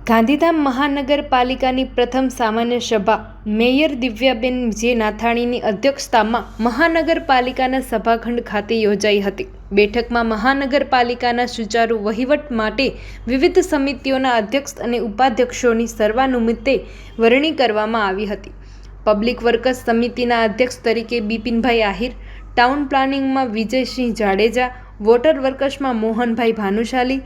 ગાંધીધામ મહાનગરપાલિકાની પ્રથમ સામાન્ય સભા મેયર દિવ્યાબેન જે નાથાણીની અધ્યક્ષતામાં મહાનગરપાલિકાના સભાખંડ ખાતે યોજાઈ હતી। બેઠકમાં મહાનગરપાલિકાના સુચારુ વહીવટ માટે વિવિધ સમિતિઓના અધ્યક્ષ અને ઉપાધ્યક્ષોની સર્વાનુમતે વરણી કરવામાં આવી હતી। પબ્લિક વર્કસ સમિતિના અધ્યક્ષ તરીકે બિપિનભાઈ આહિર, ટાઉન પ્લાનિંગમાં વિજયસિંહ જાડેજા, વોટર વર્કસમાં મોહનભાઈ ભાનુશાલી,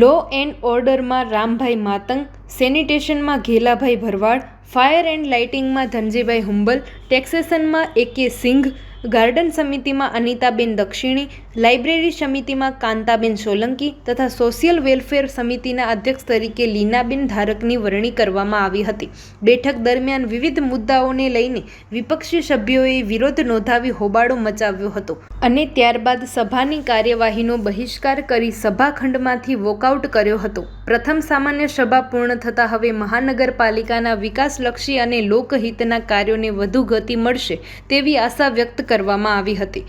લો એન્ડ ઓર્ડરમાં રામભાઈ માતંગ, સેનિટેશનમાં ઘેલાભાઈ ભરવાડ, ફાયર એન્ડ લાઇટિંગમાં ધનજીભાઈ હુંબલ, ટેક્સેશનમાં AK સિંઘ, ગાર્ડન સમિતિમાં અનિતાબેન દક્ષિણી, લાઇબ્રેરી સમિતિમાં કાંતાબેન સોલંકી તથા સોશિયલ વેલફેર સમિતિના અધ્યક્ષ તરીકે લીનાબેન ધારકની વરણી કરવામાં આવી હતી। બેઠક દરમિયાન વિવિધ મુદ્દાઓને લઈને વિપક્ષી સભ્યોએ વિરોધ નોંધાવી હોબાળો મચાવ્યો હતો અને ત્યારબાદ સભાની કાર્યવાહીનો બહિષ્કાર કરી સભાખંડમાંથી વોકઆઉટ કર્યો હતો। પ્રથમ સામાન્ય સભા પૂર્ણ થતાં હવે મહાનગરપાલિકાના વિકાસલક્ષી અને લોકહિતના કાર્યોને વધુ ગતિ મળશે તેવી આશા વ્યક્ત કરવામાં આવી હતી।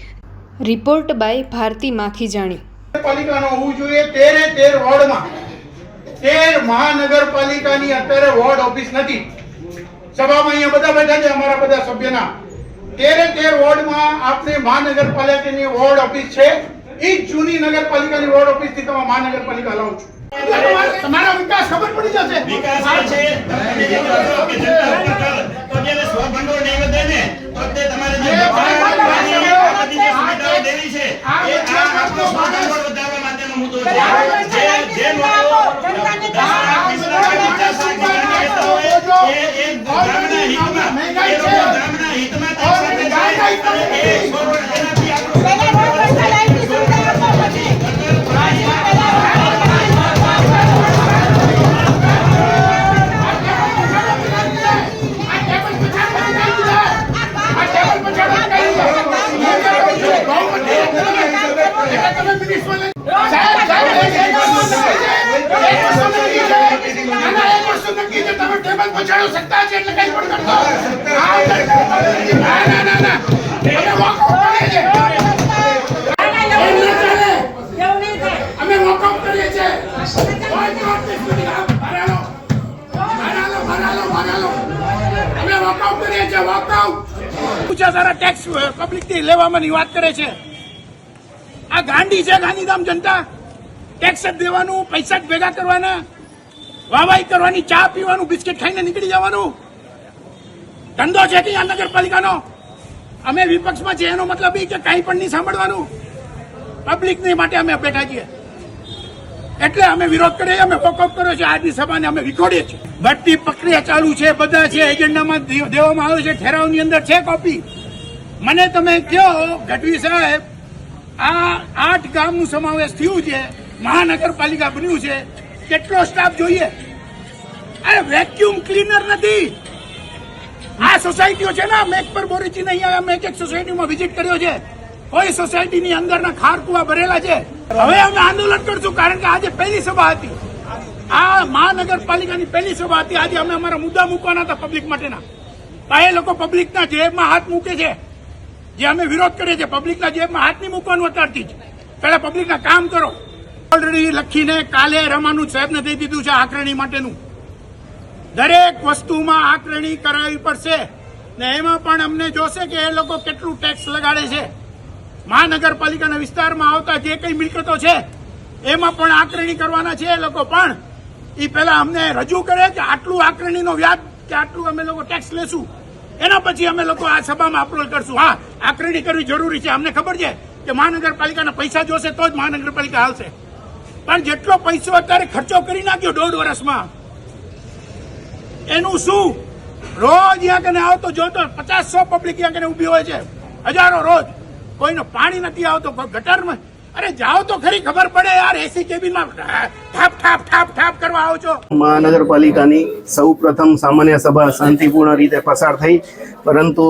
Report by Bharati Makhijani. પાલિકાનો હોવું જોઈએ 13 વોર્ડમાં 13 મહાનગરપાલિકાની અત્યારે વોર્ડ ઓફિસ નથી। સભામાં અહીંયા બધા બેઠા છે, અમારા બધા સભ્યના 13 વોર્ડમાં આપણે મહાનગરપાલિકાની વોર્ડ ઓફિસ છે। એ જૂની નગરપાલિકાની વોર્ડ ઓફિસ થી તમે મહાનગરપાલિકા લાવો છો, તમારા વિકાસ ખબર પડી જશે। વિકાસ છે તો જેને સ્વભંડોળ નહીં વધે ને વખતે તમારે જે સુવિધાઓ દેવી છે એ આ સ્વભંડોળ વધારવા માટેનો મુદ્દો છે। જે લોકો જનતાને ટેક્સ પબ્લિક થી લેવાની વાત કરે છે। આ ગાંડી છે ગાંધીધામ જનતા। ટેક્સ જ દેવાનું, પૈસા જ ભેગા કરવાના, વાવાઈ કરવાની, ચા પીવાનું, બિસ્કિટ ખાઈને નીકળી જવાનું ધંધો છે કે આ નગરપાલિકાનો। અમે વિપક્ષમાં છે એનો મતલબ એ કે કંઈ પણ નહીં સાંભળવાનું, પબ્લિકની માટે અમે બેઠા છીએ એટલે અમે વિરોધ કરીએ, અમે વોકઆઉટ કર્યો છે। આજની સભાને અમે વિખોડીએ છીએ। ભરતી પ્રક્રિયા ચાલુ છે, બધા છે, એજન્ડામાં દેવામાં આવ્યું છે, ઠેરાવની અંદર છે કોપી। મને તમે કહો ગઢવી સાહેબ, આ 8 ગામનું સમાવેશ થયું છે, મહાનગરપાલિકા બન્યું છે, કેટલો સ્ટાફ જોઈએ? અરે વેક્યુમ ક્લીનર નથી। આ સોસાયટીઓ છે ને, મેક પર બોરીચીને અહીંયા અમે એક સોસાયટીમાં વિઝિટ કર્યો છે, કોઈ સોસાયટીની અંદરના ખારકુવા ભરેલા છે। હવે અમે આંદોલન કરશું કારણ કે આજે પહેલી સભા હતી, આ મહાનગરપાલિકાની પહેલી સભા હતી। આજે અમે અમારા મુદ્દા મૂકવાના હતા પબ્લિક માટેના, એ લોકો પબ્લિકના જેબમાં હાથ મૂકે છે, જે અમે વિરોધ કરીએ છીએ। પબ્લિકના જેબમાં હાથ નહીં મૂકવાનું અત્યારથી જ, પહેલા પબ્લિકના કામ કરો। ઓલરેડી લખીને કાલે રમાનુજ સાહેબને દઈ દીધું છે આકારણી માટેનું, દરેક વસ્તુમાં આકારણી કરાવવી પડશે ને એમાં પણ અમને જોશે કે એ લોકો કેટલું ટેક્સ લગાડે છે। મહાનગરપાલિકાના વિસ્તારમાં આવતા જે કઈ મિલકતો છે એમાં પણ આકારણી કરવાના છે એ લોકો, પણ એ પહેલા અમને રજૂ કરે કે આટલું આકારણીનો વ્યાજ કે આટલું અમે લોકો ટેક્સ લેશું, એના પછી અમે લોકો આ સભામાં અપ્રોલ કરશું। હા, આકારણી કરવી જરૂરી છે, અમને ખબર છે કે મહાનગરપાલિકાના પૈસા જોશે તો જ મહાનગરપાલિકા હાલશે, પણ જેટલો પૈસો અત્યારે ખર્ચો કરી નાખ્યો 1.5 વર્ષમાં એનું શું? રોજ અહીંયા કને આવતો જોતો 50-100 પબ્લિક અહીંયા કને ઉભી હોય છે, હજારો રોજ, કોઈનો પાણી નથી આવતો ગટરમાં। અરે જાઓ તો ખરી, ખબર પડે યાર, એસી કેબિનમાં ઠાપ ઠાપ ઠાપ ઠાપ કરવા આવો છો। મહાનગરપાલિકાની સૌ પ્રથમ સામાન્ય સભા શાંતિપૂર્ણ રીતે પસાર થઈ, પરંતુ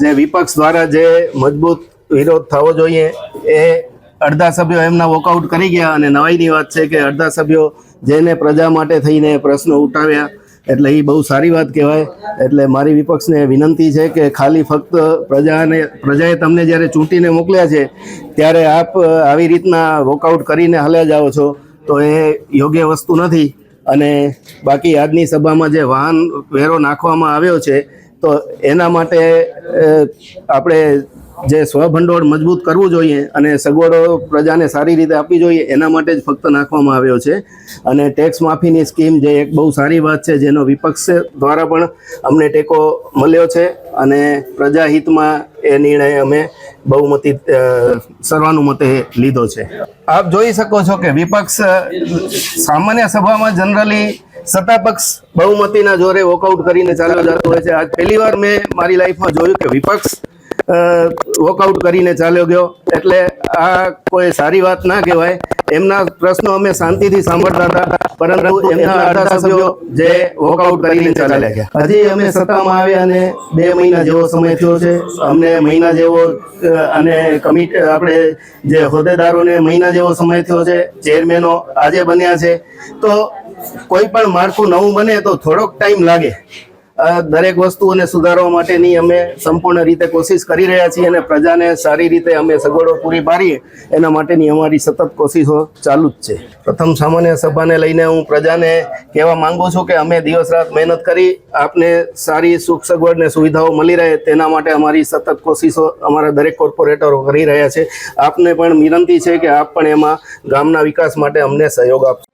જે વિપક્ષ દ્વારા જે મજબૂત વિરોધ થવો જોઈએ એ અડધા સભ્યો એમના વોકઆઉટ કરી ગયા, અને નવાઈની વાત છે કે અડધા સભ્યો જેને પ્રજા માટે થઈને પ્રશ્નો ઉઠાવ્યા, એટલે એ બહુ સારી વાત કહેવાય। એટલે મારી વિપક્ષને વિનંતી છે કે ખાલી ફક્ત પ્રજાએ તમને જ્યારે ચૂંટીને મોકલ્યા છે ત્યારે આપ આવી રીતના વોકઆઉટ કરીને હાલ્યા જાઓ છો તો એ યોગ્ય વસ્તુ નથી। અને બાકી આજની સભામાં જે વાહન વેરો નાખવામાં આવ્યો છે તો એના માટે આપણે જે સ્વભંડોળ મજબૂત કરવું જોઈએ અને સગવડો પ્રજાને સારી રીતે આપવી જોઈએ એના માટે જ ફક્ત નાખવામાં આવ્યો છે. અને ટેક્સ માફીની સ્કીમ જે એક બહુ સારી વાત છે, જેનો વિપક્ષ દ્વારા પણ અમને ટેકો મળ્યો છે અને પ્રજાહિતમાં એ નિર્ણય અમે બહુમતી સર્વાનુમતે લીધો છે. આપ જોઈ શકો છો કે વિપક્ષ સામાન્ય સભામાં જનરલી સત્તાપક્ષ બહુમતીના જોરે વોકઆઉટ કરીને ચાલ્યો જતો હોય છે. આજ પહેલીવાર મેં મારી લાઈફમાં જોયું કે વિપક્ષ વોકઆઉટ કરીને ચાલ્યો ગયો, એટલે આ કોઈ સારી વાત ના કહેવાય. એમના પ્રશ્નો અમે શાંતિથી સાંભળતા હતા, પરંતુ એમના અડધા સભ્યો જે વોકઆઉટ કરીને ચાલ્યા ગયા. હજી અમે સત્તામાં આવ્યા અને 2 મહિના જેવો સમય થયો છે. અમને મહિના જેવો અને કમિટી આપણે જે હોદ્દેદારોને મહિના જેવો સમય થયો છે. ચેરમેનો આજે બન્યા છે. તો કોઈ પણ માળખું નવું બને તો થોડોક ટાઈમ લાગે. દરેક વસ્તુઓને સુધારવા માટેની અમે સંપૂર્ણ રીતે કોશિશ કરી રહ્યા છીએ અને પ્રજાને સારી રીતે અમે સગવડો પૂરી પાડીએ એના માટેની અમારી સતત કોશિશો ચાલુ જ છે. પ્રથમ સામાન્ય સભાને લઈને હું પ્રજાને કહેવા માંગુ છું કે અમે દિવસ રાત મહેનત કરી આપને સારી સુખ સગવડ ને સુવિધાઓ મળી રહે તેના માટે અમારી સતત કોશિશો અમારા દરેક કોર્પોરેટરો કરી રહ્યા છે. આપને પણ વિનંતી છે કે આપ પણ એમાં ગામના વિકાસ માટે અમને સહયોગ આપશો.